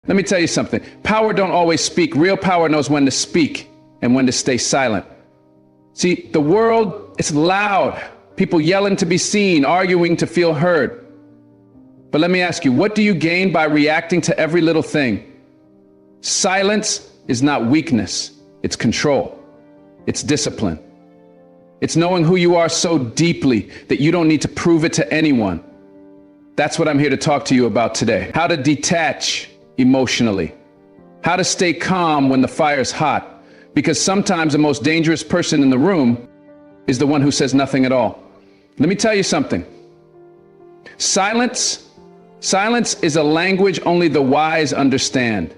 Let me tell you something. Power don't always speak. Real power knows when to speak and when to stay silent. See, the world, it's loud. People yelling to be seen, arguing to feel heard. But let me ask you, what do you gain by reacting to every little thing? Silence is not weakness. It's control. It's discipline. It's knowing who you are so deeply that you don't need to prove it to anyone. That's what I'm here to talk to you about today. How to detach emotionally. How to stay calm when the fire's hot. Because sometimes the most dangerous person in the room is the one who says nothing at all. Let me tell you something. Silence is a language only the wise understand.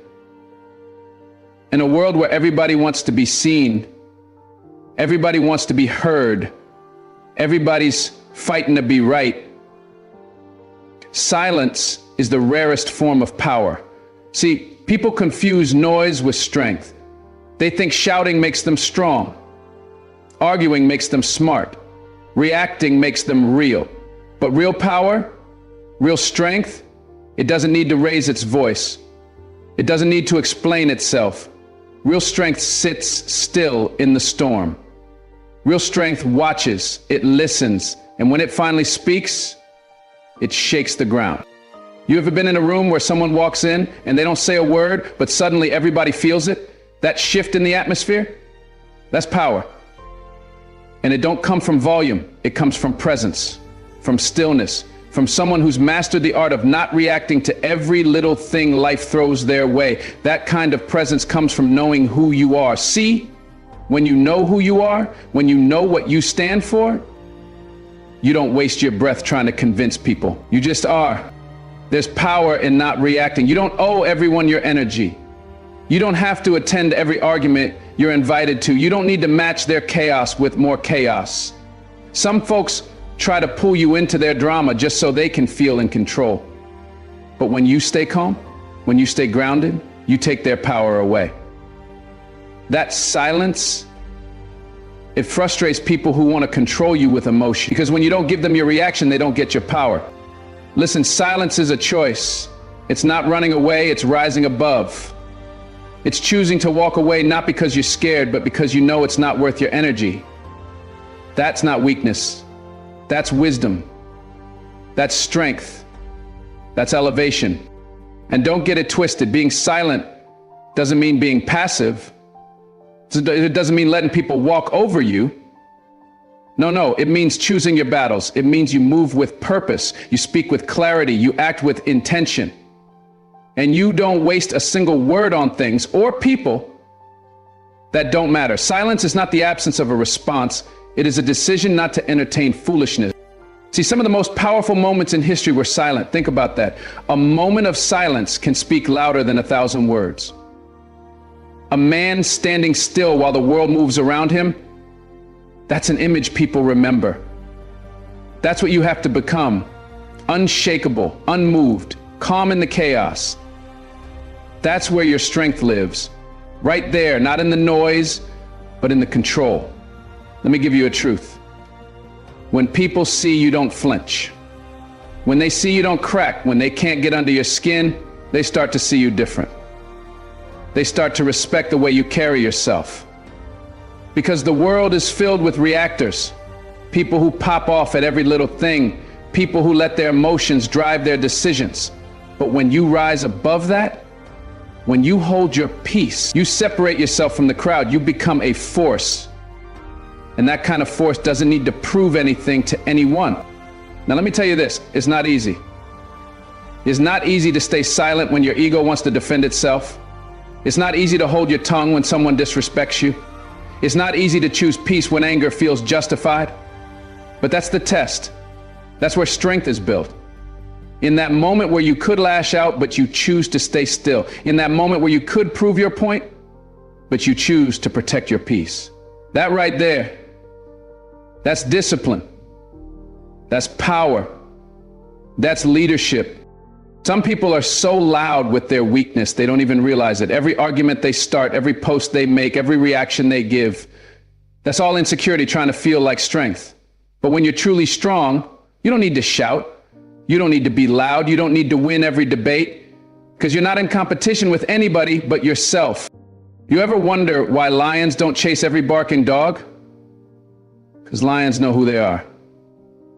In a world where everybody wants to be seen, everybody wants to be heard, everybody's fighting to be right, silence is the rarest form of power. See, people confuse noise with strength. They think shouting makes them strong. Arguing makes them smart. Reacting makes them real. But real power, real strength, it doesn't need to raise its voice. It doesn't need to explain itself. Real strength sits still in the storm. Real strength watches, it listens, and when it finally speaks, it shakes the ground. You ever been in a room where someone walks in and they don't say a word, but suddenly everybody feels it? That shift in the atmosphere? That's power. And it don't come from volume. It comes from presence, from stillness, from someone who's mastered the art of not reacting to every little thing life throws their way. That kind of presence comes from knowing who you are. See, when you know who you are, when you know what you stand for, you don't waste your breath trying to convince people. You just are. There's power in not reacting. You don't owe everyone your energy. You don't have to attend every argument you're invited to. You don't need to match their chaos with more chaos. Some folks try to pull you into their drama just so they can feel in control. But when you stay calm, when you stay grounded, you take their power away. That silence, it frustrates people who want to control you with emotion, because when you don't give them your reaction, they don't get your power. Listen, silence is a choice. It's not running away, it's rising above. It's choosing to walk away not because you're scared, but because you know it's not worth your energy. That's not weakness. That's wisdom. That's strength. That's elevation. And don't get it twisted. Being silent doesn't mean being passive. It doesn't mean letting people walk over you. No, it means choosing your battles. It means you move with purpose. You speak with clarity. You act with intention. And you don't waste a single word on things or people that don't matter. Silence is not the absence of a response. It is a decision not to entertain foolishness. See, some of the most powerful moments in history were silent. Think about that. A moment of silence can speak louder than 1,000 words. A man standing still while the world moves around him, that's an image people remember. That's what you have to become. Unshakable, unmoved, calm in the chaos. That's where your strength lives. Right there, not in the noise, but in the control. Let me give you a truth. When people see you don't flinch, when they see you don't crack, when they can't get under your skin, they start to see you different. They start to respect the way you carry yourself. Because the world is filled with reactors, people who pop off at every little thing, people who let their emotions drive their decisions. But when you rise above that, when you hold your peace, you separate yourself from the crowd, you become a force. And that kind of force doesn't need to prove anything to anyone. Now let me tell you this, it's not easy. It's not easy to stay silent when your ego wants to defend itself. It's not easy to hold your tongue when someone disrespects you. It's not easy to choose peace when anger feels justified. But that's the test. That's where strength is built. In that moment where you could lash out, but you choose to stay still. In that moment where you could prove your point, but you choose to protect your peace. That right there, that's discipline. That's power. That's leadership. Some people are so loud with their weakness, they don't even realize it. Every argument they start, every post they make, every reaction they give, that's all insecurity trying to feel like strength. But when you're truly strong, you don't need to shout. You don't need to be loud. You don't need to win every debate. Because you're not in competition with anybody but yourself. You ever wonder why lions don't chase every barking dog? Because lions know who they are.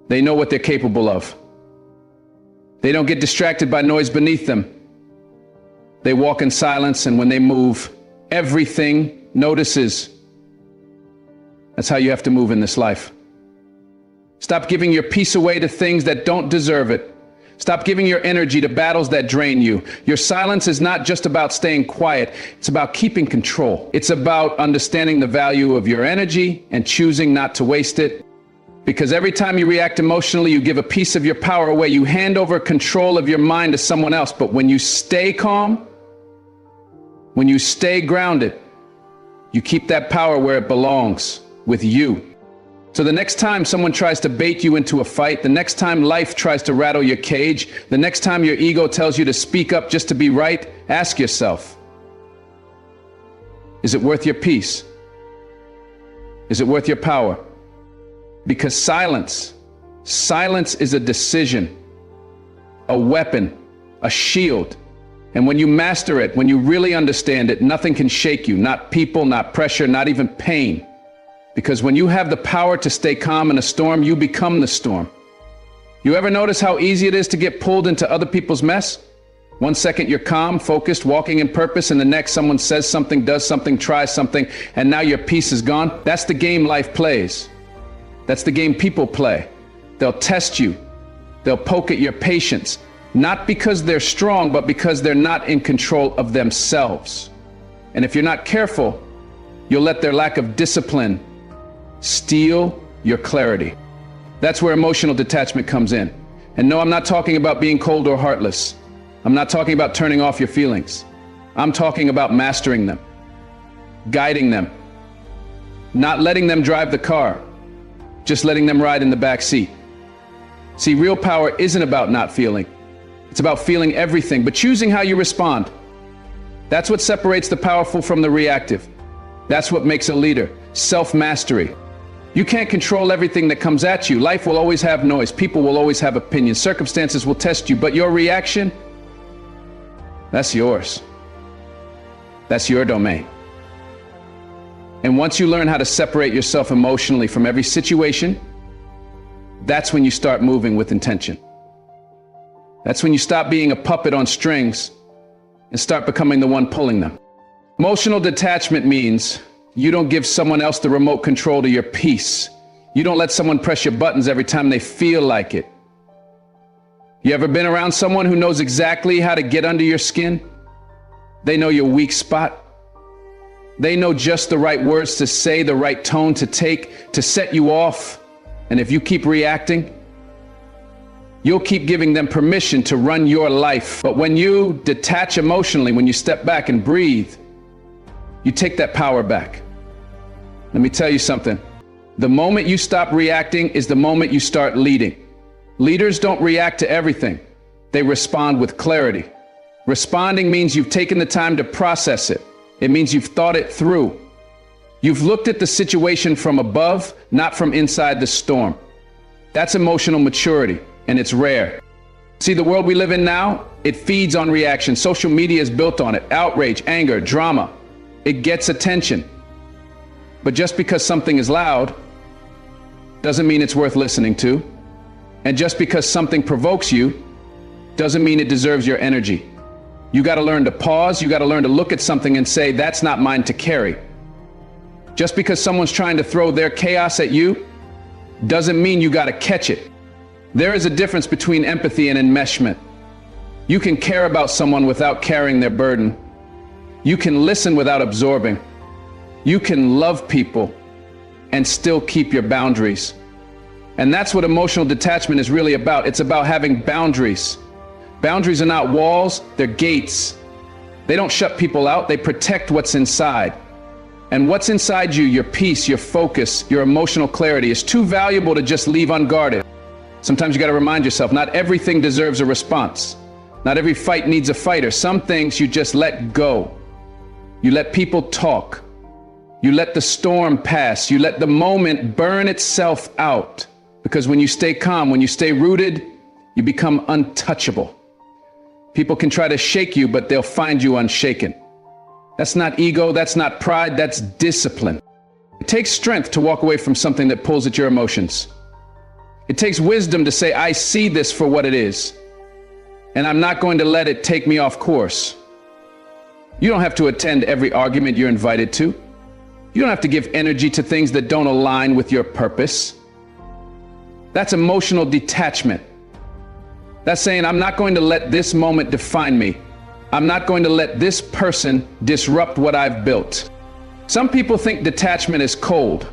They know what they're capable of. They don't get distracted by noise beneath them. They walk in silence, and when they move, everything notices. That's how you have to move in this life. Stop giving your peace away to things that don't deserve it. Stop giving your energy to battles that drain you. Your silence is not just about staying quiet. It's about keeping control. It's about understanding the value of your energy and choosing not to waste it. Because every time you react emotionally, you give a piece of your power away. You hand over control of your mind to someone else. But when you stay calm, when you stay grounded, you keep that power where it belongs, with you. So the next time someone tries to bait you into a fight, the next time life tries to rattle your cage, the next time your ego tells you to speak up just to be right, ask yourself, is it worth your peace? Is it worth your power? Because silence is a decision, a weapon, a shield. And when you master it, when you really understand it, nothing can shake you, not people, not pressure, not even pain. Because when you have the power to stay calm in a storm, you become the storm. You ever notice how easy it is to get pulled into other people's mess? One second you're calm, focused, walking in purpose, and the next someone says something, does something, tries something, and now your peace is gone. That's the game life plays. That's the game people play. They'll test you. They'll poke at your patience. Not because they're strong, but because they're not in control of themselves. And if you're not careful, you'll let their lack of discipline steal your clarity. That's where emotional detachment comes in. And no, I'm not talking about being cold or heartless. I'm not talking about turning off your feelings. I'm talking about mastering them, guiding them, not letting them drive the car, just letting them ride in the back seat. See, real power isn't about not feeling. It's about feeling everything, but choosing how you respond. That's what separates the powerful from the reactive. That's what makes a leader. Self-mastery. You can't control everything that comes at you. Life will always have noise. People will always have opinions. Circumstances will test you, but your reaction, that's yours. That's your domain. And once you learn how to separate yourself emotionally from every situation, that's when you start moving with intention. That's when you stop being a puppet on strings and start becoming the one pulling them. Emotional detachment means you don't give someone else the remote control to your peace. You don't let someone press your buttons every time they feel like it. You ever been around someone who knows exactly how to get under your skin? They know your weak spot. They know just the right words to say, the right tone to take, to set you off. And if you keep reacting, you'll keep giving them permission to run your life. But when you detach emotionally, when you step back and breathe, you take that power back. Let me tell you something. The moment you stop reacting is the moment you start leading. Leaders don't react to everything. They respond with clarity. Responding means you've taken the time to process it. It means you've thought it through. You've looked at the situation from above, not from inside the storm. That's emotional maturity, and it's rare. See, the world we live in now, it feeds on reaction. Social media is built on it. Outrage, anger, drama. It gets attention. But just because something is loud doesn't mean it's worth listening to. And just because something provokes you doesn't mean it deserves your energy. You got to learn to pause. You got to learn to look at something and say, that's not mine to carry. Just because someone's trying to throw their chaos at you doesn't mean you got to catch it. There is a difference between empathy and enmeshment. You can care about someone without carrying their burden. You can listen without absorbing. You can love people and still keep your boundaries. And that's what emotional detachment is really about. It's about having boundaries. Boundaries are not walls, they're gates. They don't shut people out, they protect what's inside. And what's inside you, your peace, your focus, your emotional clarity, is too valuable to just leave unguarded. Sometimes you got to remind yourself, not everything deserves a response. Not every fight needs a fighter. Some things you just let go. You let people talk. You let the storm pass. You let the moment burn itself out. Because when you stay calm, when you stay rooted, you become untouchable. People can try to shake you, but they'll find you unshaken. That's not ego, that's not pride, that's discipline. It takes strength to walk away from something that pulls at your emotions. It takes wisdom to say, I see this for what it is, and I'm not going to let it take me off course. You don't have to attend every argument you're invited to. You don't have to give energy to things that don't align with your purpose. That's emotional detachment. That's saying, I'm not going to let this moment define me. I'm not going to let this person disrupt what I've built. Some people think detachment is cold,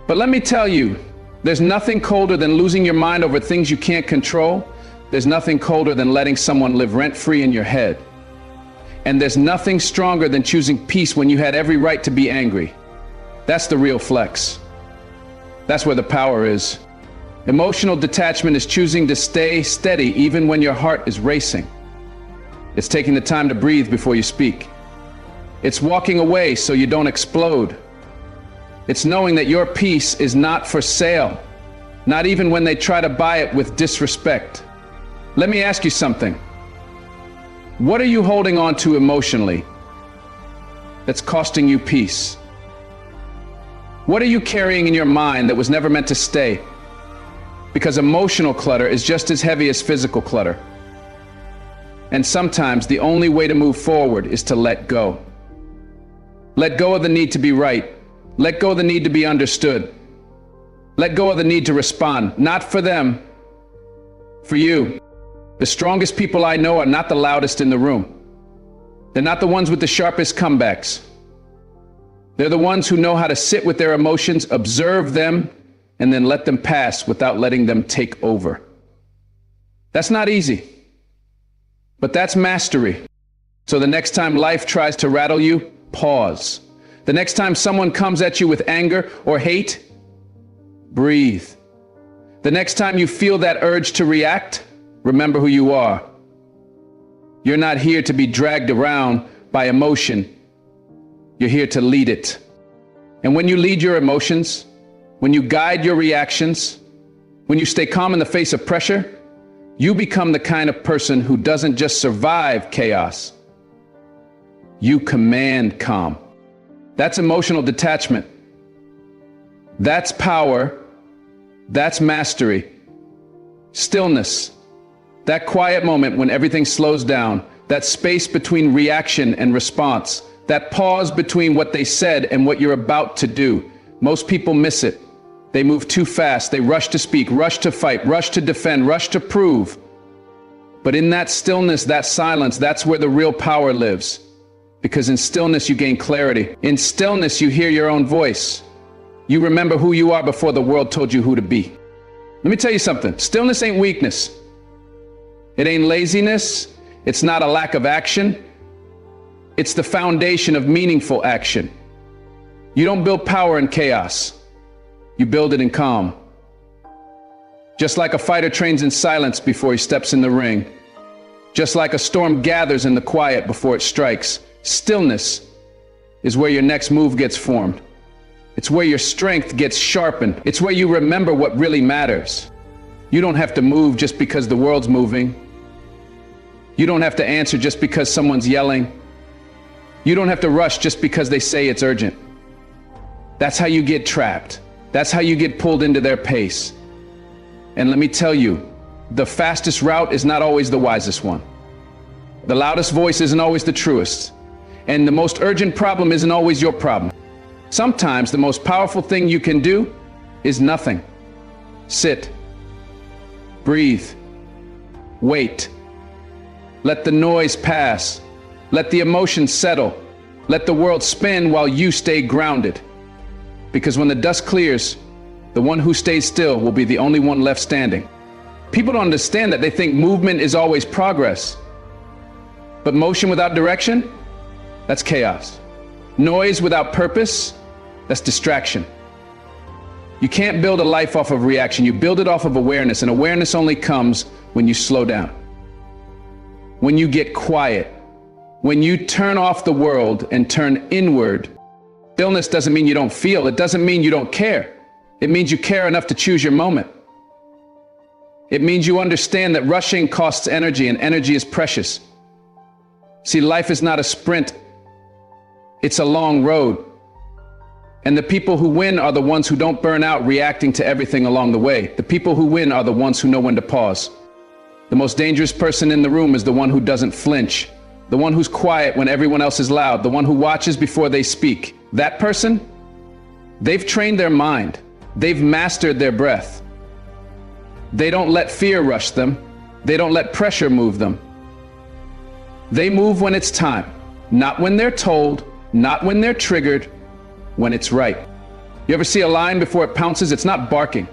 but let me tell you, there's nothing colder than losing your mind over things you can't control. There's nothing colder than letting someone live rent-free in your head. And there's nothing stronger than choosing peace when you had every right to be angry. That's the real flex. That's where the power is. Emotional detachment is choosing to stay steady even when your heart is racing. It's taking the time to breathe before you speak. It's walking away so you don't explode. It's knowing that your peace is not for sale, not even when they try to buy it with disrespect. Let me ask you something. What are you holding on to emotionally that's costing you peace? What are you carrying in your mind that was never meant to stay? Because emotional clutter is just as heavy as physical clutter. And sometimes the only way to move forward is to let go. Let go of the need to be right. Let go of the need to be understood. Let go of the need to respond, not for them, for you. The strongest people I know are not the loudest in the room. They're not the ones with the sharpest comebacks. They're the ones who know how to sit with their emotions, observe them, and then let them pass without letting them take over. That's not easy, but that's mastery. So the next time life tries to rattle you, pause. The next time someone comes at you with anger or hate, breathe. The next time you feel that urge to react, remember who you are. You're not here to be dragged around by emotion. You're here to lead it. And when you lead your emotions, when you guide your reactions, when you stay calm in the face of pressure, you become the kind of person who doesn't just survive chaos. You command calm. That's emotional detachment. That's power. That's mastery. Stillness. That quiet moment when everything slows down. That space between reaction and response. That pause between what they said and what you're about to do. Most people miss it. They move too fast. They rush to speak, rush to fight, rush to defend, rush to prove. But in that stillness, that silence, that's where the real power lives. Because in stillness, you gain clarity. In stillness, you hear your own voice. You remember who you are before the world told you who to be. Let me tell you something. Stillness ain't weakness. It ain't laziness. It's not a lack of action. It's the foundation of meaningful action. You don't build power in chaos. You build it in calm. Just like a fighter trains in silence before he steps in the ring. Just like a storm gathers in the quiet before it strikes. Stillness is where your next move gets formed. It's where your strength gets sharpened. It's where you remember what really matters. You don't have to move just because the world's moving. You don't have to answer just because someone's yelling. You don't have to rush just because they say it's urgent. That's how you get trapped. That's how you get pulled into their pace. And let me tell you, the fastest route is not always the wisest one. The loudest voice isn't always the truest. And the most urgent problem isn't always your problem. Sometimes the most powerful thing you can do is nothing. Sit. Breathe. Wait. Let the noise pass. Let the emotions settle. Let the world spin while you stay grounded. Because when the dust clears, the one who stays still will be the only one left standing. People don't understand that. They think movement is always progress. But motion without direction, that's chaos. Noise without purpose, that's distraction. You can't build a life off of reaction. You build it off of awareness, and awareness only comes when you slow down. When you get quiet. When you turn off the world and turn inward. Stillness doesn't mean you don't feel. It doesn't mean you don't care. It means you care enough to choose your moment. It means you understand that rushing costs energy, and energy is precious. See, life is not a sprint. It's a long road. And the people who win are the ones who don't burn out reacting to everything along the way. The people who win are the ones who know when to pause. The most dangerous person in the room is the one who doesn't flinch. The one who's quiet when everyone else is loud. The one who watches before they speak. That person, they've trained their mind. They've mastered their breath. They don't let fear rush them. They don't let pressure move them. They move when it's time, not when they're told, not when they're triggered, when it's right. You ever see a lion before it pounces? It's not barking.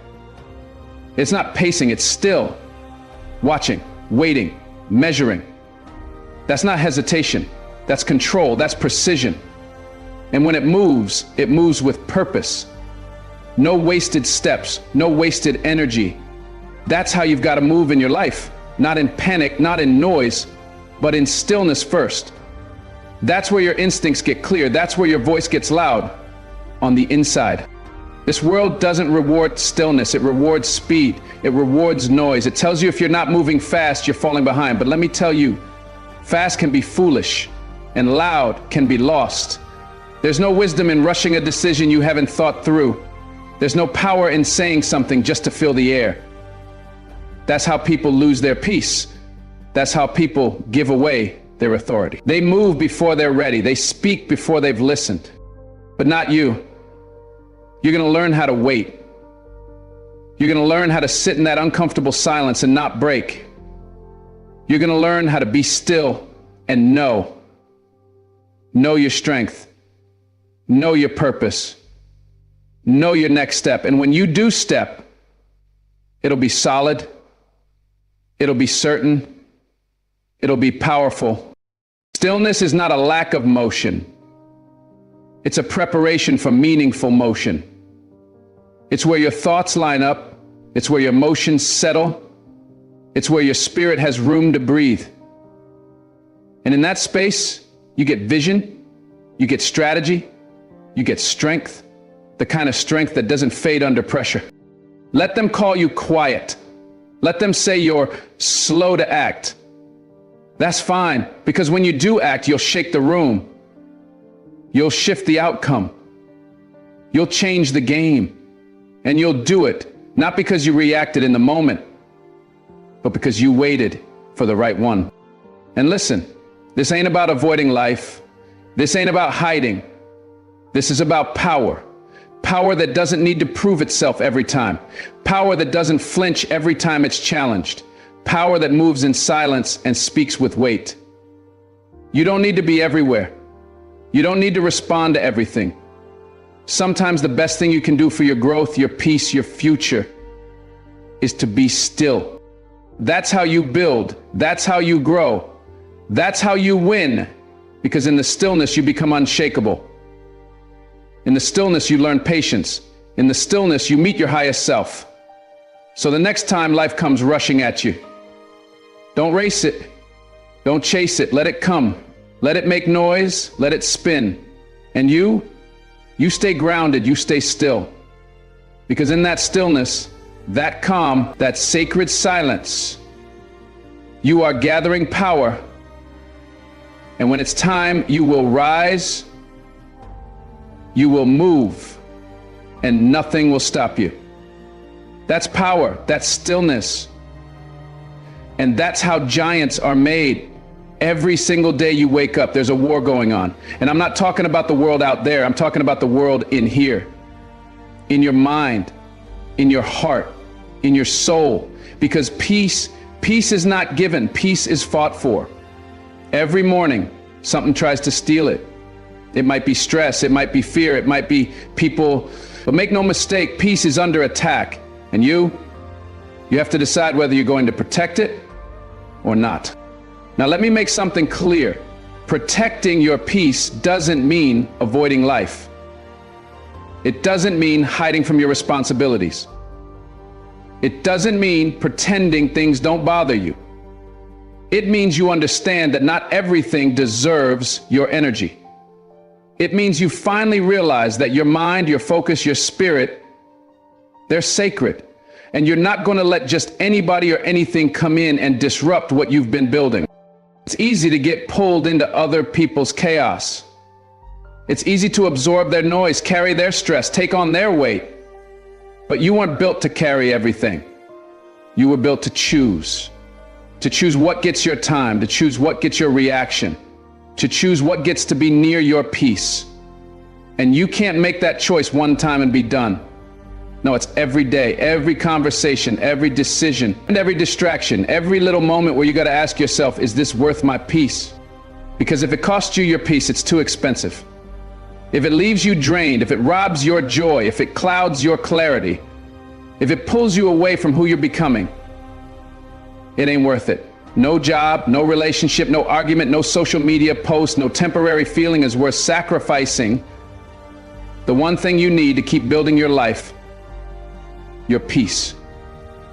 It's not pacing, it's still. Watching, waiting, measuring. That's not hesitation. That's control, that's precision. And when it moves with purpose. No wasted steps, no wasted energy. That's how you've got to move in your life. Not in panic, not in noise, but in stillness first. That's where your instincts get clear. That's where your voice gets loud. On the inside. This world doesn't reward stillness. It rewards speed. It rewards noise. It tells you if you're not moving fast, you're falling behind. But let me tell you, fast can be foolish and loud can be lost. There's no wisdom in rushing a decision you haven't thought through. There's no power in saying something just to fill the air. That's how people lose their peace. That's how people give away their authority. They move before they're ready. They speak before they've listened. But not you. You're going to learn how to wait. You're going to learn how to sit in that uncomfortable silence and not break. You're going to learn how to be still and know. Know your strength. Know your purpose. Know your next step. And when you do step, it'll be solid. It'll be certain. It'll be powerful. Stillness is not a lack of motion. It's a preparation for meaningful motion. It's where your thoughts line up. It's where your emotions settle. It's where your spirit has room to breathe. And in that space, you get vision, you get strategy, you get strength, the kind of strength that doesn't fade under pressure. Let them call you quiet. Let them say you're slow to act. That's fine, because when you do act, you'll shake the room. You'll shift the outcome. You'll change the game. And you'll do it, not because you reacted in the moment, but because you waited for the right one. And listen, this ain't about avoiding life. This ain't about hiding. This is about power. Power that doesn't need to prove itself every time. Power that doesn't flinch every time it's challenged. Power that moves in silence and speaks with weight. You don't need to be everywhere. You don't need to respond to everything. Sometimes the best thing you can do for your growth, your peace, your future is to be still. That's how you build. That's how you grow. That's how you win. Because in the stillness, you become unshakable. In the stillness, you learn patience. In the stillness, you meet your highest self. So the next time life comes rushing at you, don't race it. Don't chase it. Let it come. Let it make noise. Let it spin. And you stay grounded. You stay still. Because in that stillness, that calm, that sacred silence, you are gathering power. And when it's time, you will rise, you will move, and nothing will stop you. That's power, that's stillness. And that's how giants are made. Every single day you wake up, there's a war going on. And I'm not talking about the world out there, I'm talking about the world in here. In your mind, in your heart, in your soul. Because peace is not given, peace is fought for. Every morning, something tries to steal it. It might be stress, it might be fear, it might be people. But make no mistake, peace is under attack. And you have to decide whether you're going to protect it or not. Now let me make something clear. Protecting your peace doesn't mean avoiding life. It doesn't mean hiding from your responsibilities. It doesn't mean pretending things don't bother you. It means you understand that not everything deserves your energy. It means you finally realize that your mind, your focus, your spirit, they're sacred. And you're not going to let just anybody or anything come in and disrupt what you've been building. It's easy to get pulled into other people's chaos. It's easy to absorb their noise, carry their stress, take on their weight. But you weren't built to carry everything. You were built to choose what gets your time, to choose what gets your reaction, to choose what gets to be near your peace. And you can't make that choice one time and be done. No, it's every day, every conversation, every decision, and every distraction, every little moment where you got to ask yourself, is this worth my peace? Because if it costs you your peace, it's too expensive. If it leaves you drained, if it robs your joy, if it clouds your clarity, if it pulls you away from who you're becoming, it ain't worth it. No job, no relationship, no argument, no social media post, no temporary feeling is worth sacrificing the one thing you need to keep building your life: your peace.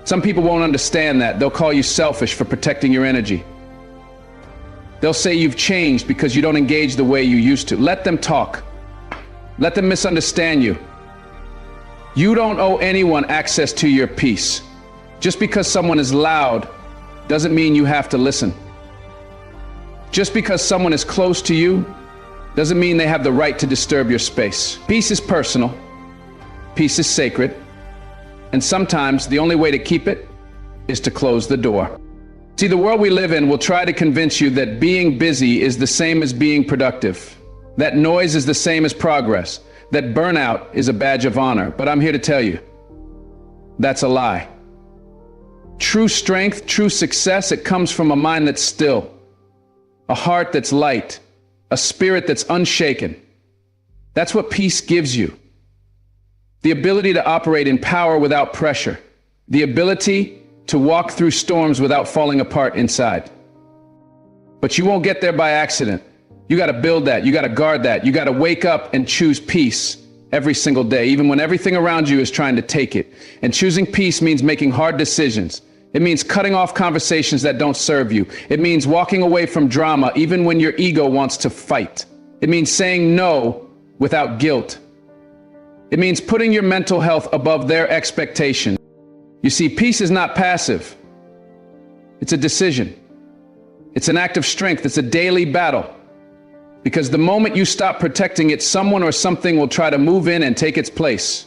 Some people won't understand that. They'll call you selfish for protecting your energy. They'll say you've changed because you don't engage the way you used to. Let them talk. Let them misunderstand you. You don't owe anyone access to your peace. Just because someone is loud doesn't mean you have to listen. Just because someone is close to you doesn't mean they have the right to disturb your space. Peace is personal. Peace is sacred. And sometimes the only way to keep it is to close the door. See, the world we live in will try to convince you that being busy is the same as being productive, that noise is the same as progress, that burnout is a badge of honor. But I'm here to tell you, that's a lie. True strength, true success, it comes from a mind that's still, a heart that's light, a spirit that's unshaken. That's what peace gives you. The ability to operate in power without pressure. The ability to walk through storms without falling apart inside. But you won't get there by accident. You got to build that. You got to guard that. You got to wake up and choose peace every single day, even when everything around you is trying to take it. And choosing peace means making hard decisions. It means cutting off conversations that don't serve you. It means walking away from drama even when your ego wants to fight. It means saying no without guilt. It means putting your mental health above their expectations. You see, peace is not passive. It's a decision. It's an act of strength. It's a daily battle. Because the moment you stop protecting it, someone or something will try to move in and take its place.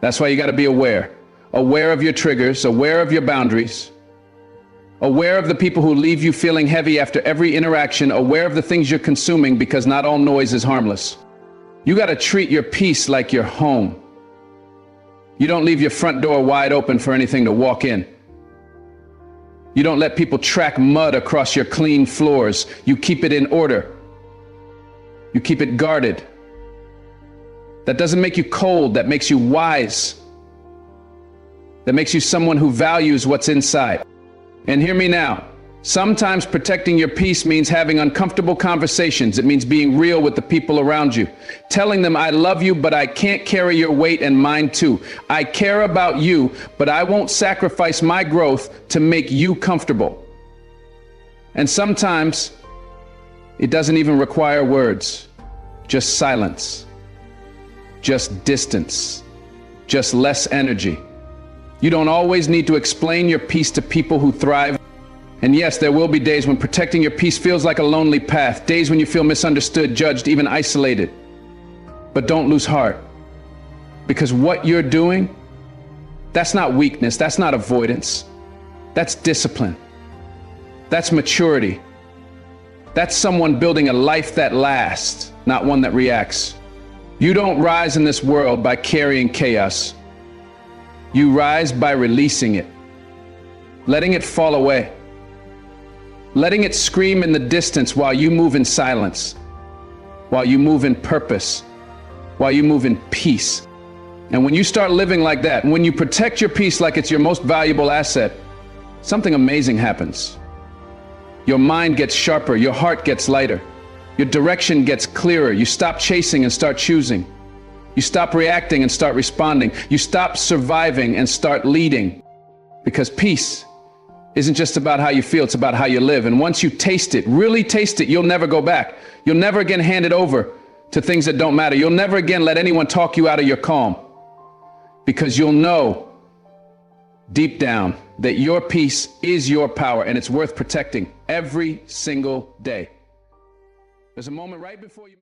That's why you got to be aware. Aware of your triggers, aware of your boundaries, aware of the people who leave you feeling heavy after every interaction, aware of the things you're consuming, because not all noise is harmless. You got to treat your peace like your home. You don't leave your front door wide open for anything to walk in. You don't let people track mud across your clean floors. You keep it in order. You keep it guarded. That doesn't make you cold. That makes you wise. That makes you someone who values what's inside. And hear me now. Sometimes protecting your peace means having uncomfortable conversations. It means being real with the people around you. Telling them, I love you, but I can't carry your weight, and mine too. I care about you, but I won't sacrifice my growth to make you comfortable. And sometimes it doesn't even require words. Just silence. Just distance. Just less energy. You don't always need to explain your peace to people who thrive. And yes, there will be days when protecting your peace feels like a lonely path, days when you feel misunderstood, judged, even isolated. But don't lose heart, because what you're doing, that's not weakness, that's not avoidance, that's discipline, that's maturity. That's someone building a life that lasts, not one that reacts. You don't rise in this world by carrying chaos. You rise by releasing it, letting it fall away. Letting it scream in the distance while you move in silence, while you move in purpose, while you move in peace. And when you start living like that, when you protect your peace like it's your most valuable asset, something amazing happens. Your mind gets sharper, your heart gets lighter, your direction gets clearer. You stop chasing and start choosing. You stop reacting and start responding. You stop surviving and start leading. Because peace isn't just about how you feel, it's about how you live. And once you taste it, really taste it, you'll never go back. You'll never again hand it over to things that don't matter. You'll never again let anyone talk you out of your calm. Because you'll know deep down that your peace is your power and it's worth protecting every single day. There's a moment right before you